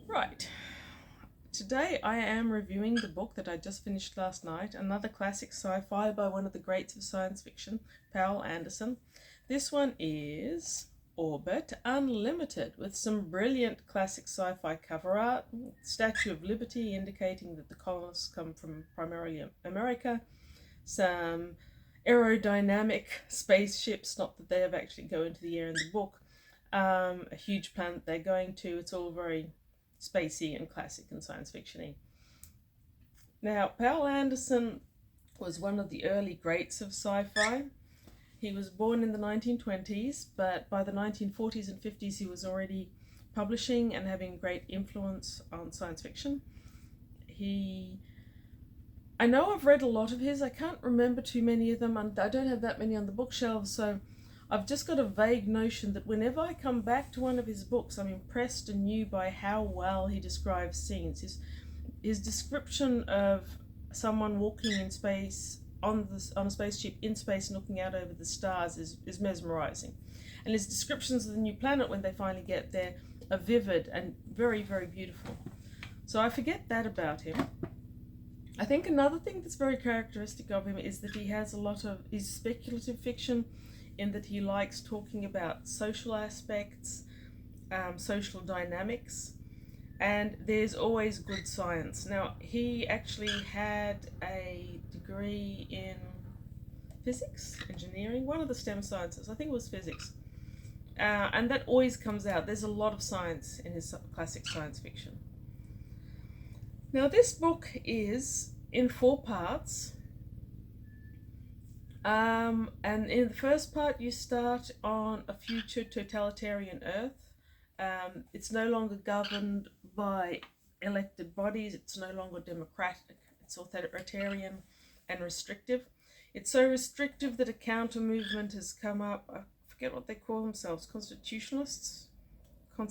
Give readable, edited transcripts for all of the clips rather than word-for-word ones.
Right. Today I am reviewing the book that I just finished last night, another classic sci-fi by one of the greats of science fiction, Poul Anderson. This one is Orbit Unlimited, with some brilliant classic sci-fi cover art, Statue of Liberty indicating that the colonists come from primarily America, some aerodynamic spaceships, not that they ever actually go into the air in the book, a huge planet they're going to. It's all very spacey and classic and science fiction-y. Now, Poul Anderson was one of the early greats of sci-fi. He was born in the 1920s, but by the 1940s and 50s he was already publishing and having great influence on science fiction. I know I've read a lot of his. I can't remember too many of them, and I don't have that many on the bookshelves, so I've just got a vague notion that whenever I come back to one of his books, I'm impressed anew by how well he describes scenes. His description of someone walking in space on a spaceship in space and looking out over the stars is mesmerizing. And his descriptions of the new planet when they finally get there are vivid and very, very beautiful. So I forget that about him. I think another thing that's very characteristic of him is that he has a lot of his speculative fiction, in that he likes talking about social aspects, social dynamics, and there's always good science. Now, he actually had a degree in physics, engineering, one of the STEM sciences, I think it was physics, and that always comes out. There's a lot of science in his classic science fiction. Now, this book is in 4 parts. And in the first part, you start on a future totalitarian Earth. It's no longer governed by elected bodies. It's no longer democratic. It's authoritarian and restrictive. It's so restrictive that a counter movement has come up. I forget what they call themselves. Constitutionalists? I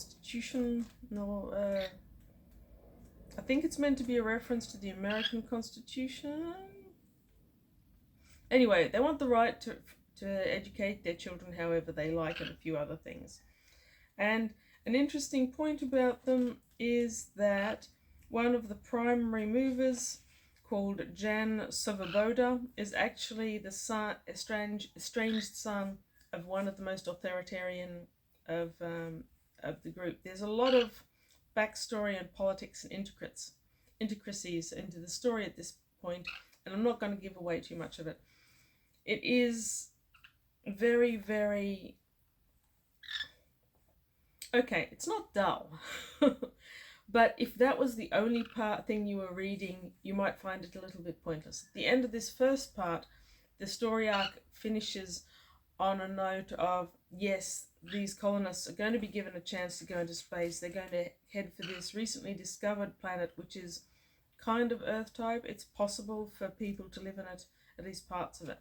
think it's meant to be a reference to the American Constitution. Anyway, they want the right to educate their children however they like, and a few other things. And an interesting point about them is that one of the primary movers, called Jan Sovaboda, is actually the estranged son of one of the most authoritarian of the group. There's a lot of backstory and politics and intricacies into the story at this point, and I'm not going to give away too much of it. It is very, very... okay, it's not dull. But if that was the only thing you were reading, you might find it a little bit pointless. At the end of this first part, the story arc finishes on a note of, yes, these colonists are going to be given a chance to go into space. They're going to head for this recently discovered planet, which is kind of Earth type. It's possible for people to live in it, at least parts of it.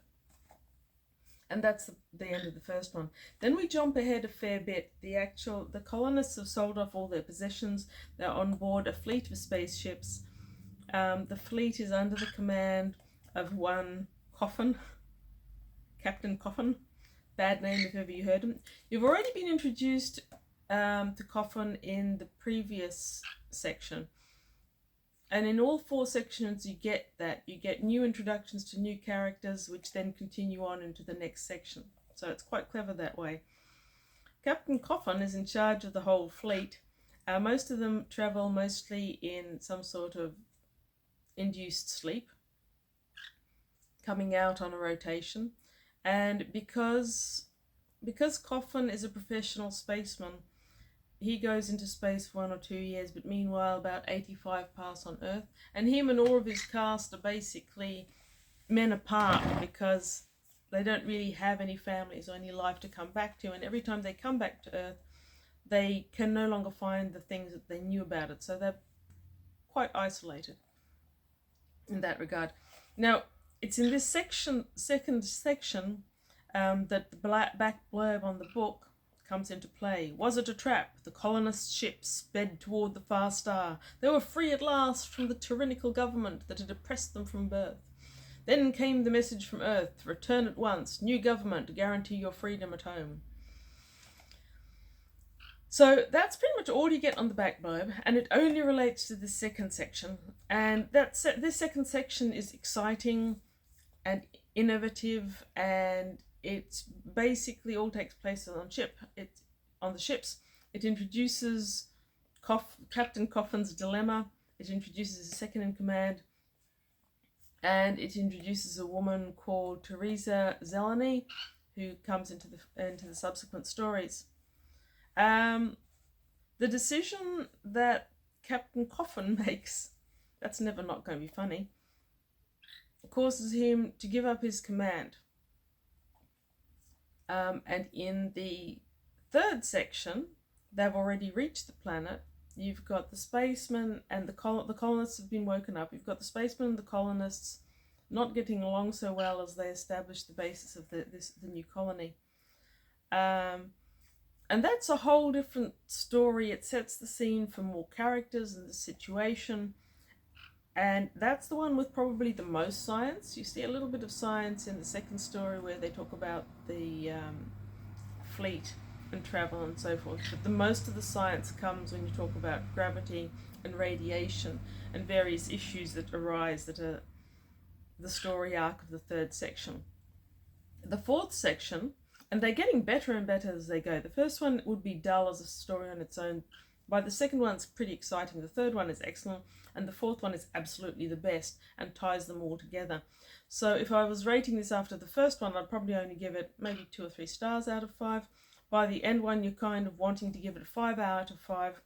And that's the end of the first one. Then we jump ahead a fair bit. The colonists have sold off all their possessions. They're on board a fleet of spaceships. The fleet is under the command of one Coffin, Captain Coffin. Bad name if ever you heard him. You've already been introduced to Coffin in the previous section. And in all 4 sections you get that. You get new introductions to new characters, which then continue on into the next section. So it's quite clever that way. Captain Coffin is in charge of the whole fleet. Most of them travel mostly in some sort of induced sleep, coming out on a rotation. And because Coffin is a professional spaceman, he goes into space for 1 or 2 years, but meanwhile about 85 pass on Earth. And him and all of his cast are basically men apart, because they don't really have any families or any life to come back to. And every time they come back to Earth, they can no longer find the things that they knew about it. So they're quite isolated in that regard. Now, it's in this second section, that the back blurb on the book comes into play. Was it a trap? The colonist ships sped toward the far star. They were free at last from the tyrannical government that had oppressed them from birth. Then came the message from Earth: return at once. New government, guarantee your freedom at home. So that's pretty much all you get on the back blurb, and it only relates to the second section. And this second section is exciting and innovative, and it basically all takes place on the ships. It introduces Captain Coffin's dilemma. It introduces a second in command, and it introduces a woman called Teresa Zeleny, who comes into the subsequent stories. The decision that Captain Coffin makes, that's never not going to be funny, causes him to give up his command. And in the third section, they've already reached the planet. You've got the spacemen and the colonists have been woken up. You've got the spacemen and the colonists not getting along so well as they establish the basis of the new colony. And that's a whole different story. It sets the scene for more characters and the situation. And that's the one with probably the most science. You see a little bit of science in the second story where they talk about the fleet and travel and so forth. But the most of the science comes when you talk about gravity and radiation and various issues that arise that are the story arc of the third section. The fourth section, and they're getting better and better as they go. The first one would be dull as a story on its own. By the second one, it's pretty exciting. The third one is excellent. And the fourth one is absolutely the best and ties them all together. So if I was rating this after the first one, I'd probably only give it maybe 2 or 3 stars out of 5. By the end one, you're kind of wanting to give it a 5 out of 5.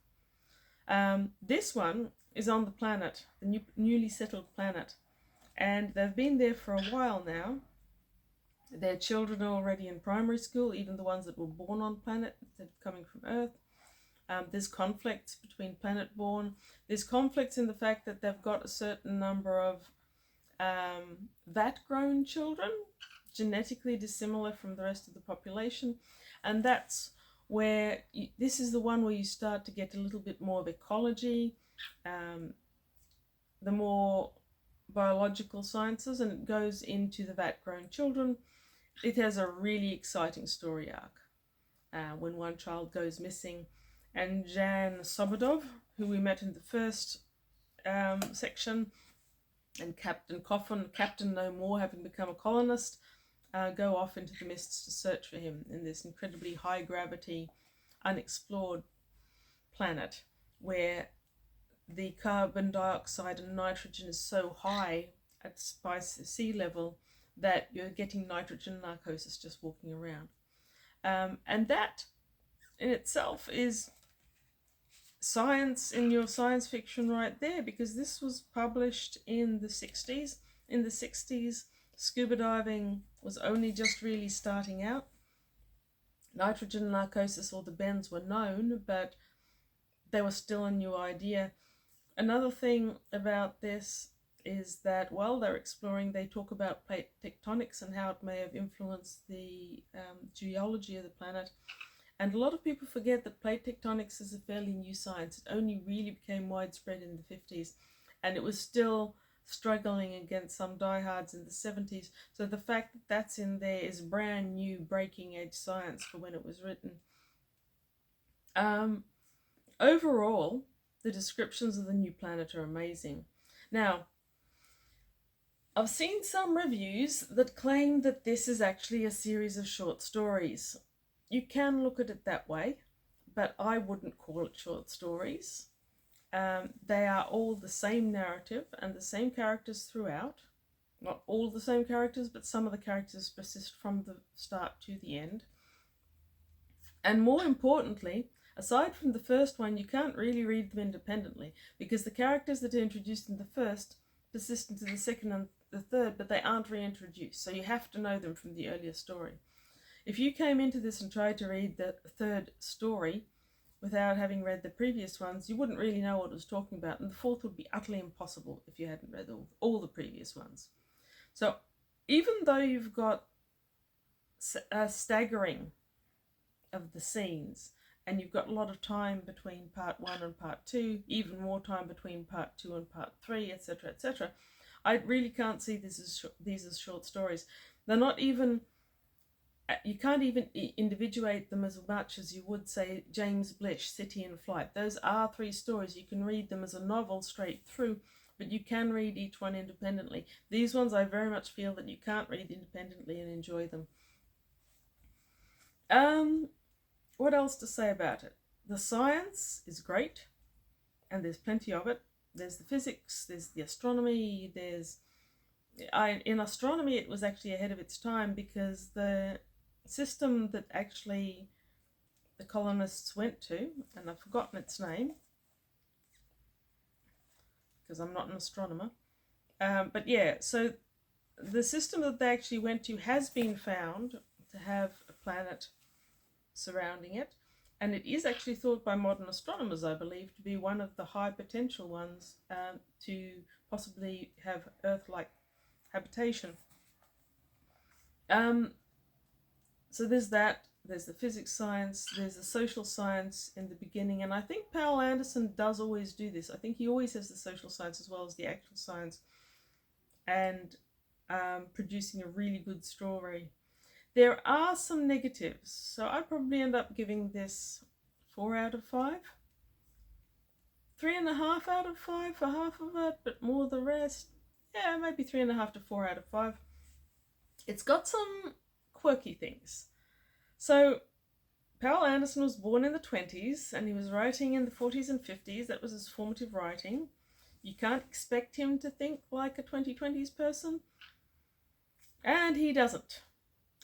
This one is on the planet, the newly settled planet. And they've been there for a while now. Their children are already in primary school, even the ones that were born on planet instead of coming from Earth. There's conflicts between planet-born. There's conflicts in the fact that they've got a certain number of vat-grown children, genetically dissimilar from the rest of the population. And that's where, this is the one where you start to get a little bit more of ecology, the more biological sciences, and it goes into the vat-grown children. It has a really exciting story arc when one child goes missing. And Jan Sobodov, who we met in the first section, and Captain Coffin, Captain No More, having become a colonist, go off into the mists to search for him in this incredibly high gravity, unexplored planet where the carbon dioxide and nitrogen is so high at sea level that you're getting nitrogen narcosis just walking around. And that in itself is science in your science fiction right there, because this was published in the 60s. In the 60s, scuba diving was only just really starting out. Nitrogen narcosis, or the bends, were known, but they were still a new idea. Another thing about this is that while they're exploring, they talk about plate tectonics and how it may have influenced the geology of the planet. And a lot of people forget that plate tectonics is a fairly new science. It only really became widespread in the 50s, and it was still struggling against some diehards in the 70s. So the fact that that's in there is brand new, breaking edge science for when it was written. Overall, the descriptions of the new planet are amazing. Now, I've seen some reviews that claim that this is actually a series of short stories. You can look at it that way, but I wouldn't call it short stories. They are all the same narrative and the same characters throughout. Not all the same characters, but some of the characters persist from the start to the end. And more importantly, aside from the first one, you can't really read them independently, because the characters that are introduced in the first persist into the second and the third, but they aren't reintroduced, so you have to know them from the earlier story. If you came into this and tried to read the third story without having read the previous ones, you wouldn't really know what it was talking about, and the fourth would be utterly impossible if you hadn't read all the previous ones. So even though you've got a staggering of the scenes, and you've got a lot of time between part 1 and part 2, even more time between part 2 and part 3, etc., etc., I really can't see these as short stories. They're not even you can't even individuate them as much as you would, say, James Blish, City in Flight. Those are three stories. You can read them as a novel straight through, but you can read each one independently. These ones I very much feel that you can't read independently and enjoy them. What else to say about it? The science is great, and there's plenty of it. There's the physics, there's the astronomy, in astronomy it was actually ahead of its time, because the system that actually the colonists went to, and I've forgotten its name because I'm not an astronomer, but yeah, so the system that they actually went to has been found to have a planet surrounding it, and it is actually thought by modern astronomers, I believe, to be one of the high potential ones to possibly have Earth-like habitation. So there's that, there's the physics science, there's the social science in the beginning, and I think Poul Anderson does always do this. I think he always has the social science as well as the actual science, and producing a really good story. There are some negatives, so I'd probably end up giving this 4 out of 5. 3.5 out of 5 for half of it, but more the rest. Yeah, maybe 3.5 to 4 out of 5. It's got some quirky things. So, Poul Anderson was born in the 20s, and he was writing in the 40s and 50s. That was his formative writing. You can't expect him to think like a 2020s person, and he doesn't.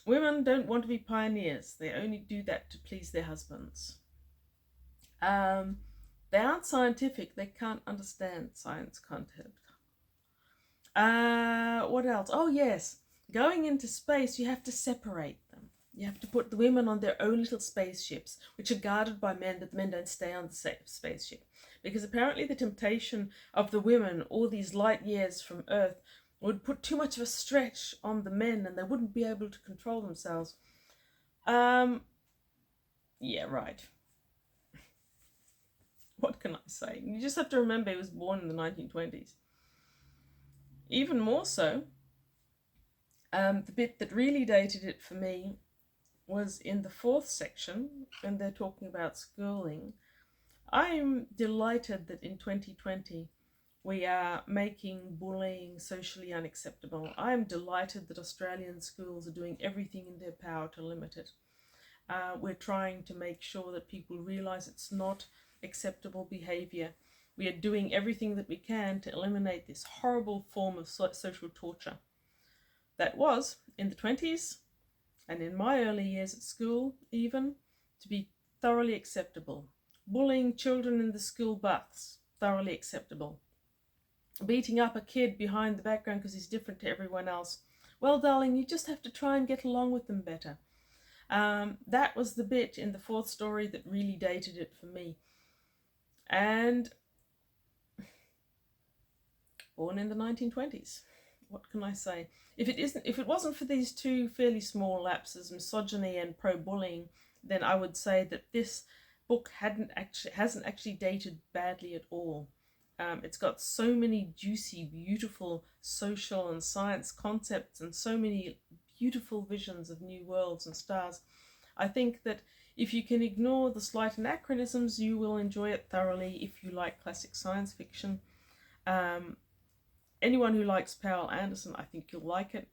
Women don't want to be pioneers. They only do that to please their husbands. They aren't scientific. They can't understand science content. What else? Oh, yes. Going into space, you have to separate them. You have to put the women on their own little spaceships, which are guarded by men, but the men don't stay on the spaceship. Because apparently the temptation of the women, all these light years from Earth, would put too much of a stretch on the men, and they wouldn't be able to control themselves. Yeah, right. What can I say? You just have to remember he was born in the 1920s. Even more so, the bit that really dated it for me was in the 4th section, and they're talking about schooling. I'm delighted that in 2020 we are making bullying socially unacceptable. I'm delighted that Australian schools are doing everything in their power to limit it. We're trying to make sure that people realise it's not acceptable behaviour. We are doing everything that we can to eliminate this horrible form of social torture that was, in the 20s, and in my early years at school even, to be thoroughly acceptable. Bullying children in the school bus, thoroughly acceptable. Beating up a kid behind the background because he's different to everyone else. Well, darling, you just have to try and get along with them better. That was the bit in the 4th story that really dated it for me. And born in the 1920s. What can I say? If it wasn't for these two fairly small lapses, misogyny and pro-bullying, then I would say that this book hasn't actually dated badly at all. It's got so many juicy, beautiful social and science concepts, and so many beautiful visions of new worlds and stars. I think that if you can ignore the slight anachronisms, you will enjoy it thoroughly if you like classic science fiction. Anyone who likes Poul Anderson, I think you'll like it.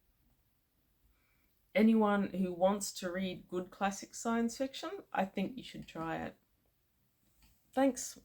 Anyone who wants to read good classic science fiction, I think you should try it. Thanks.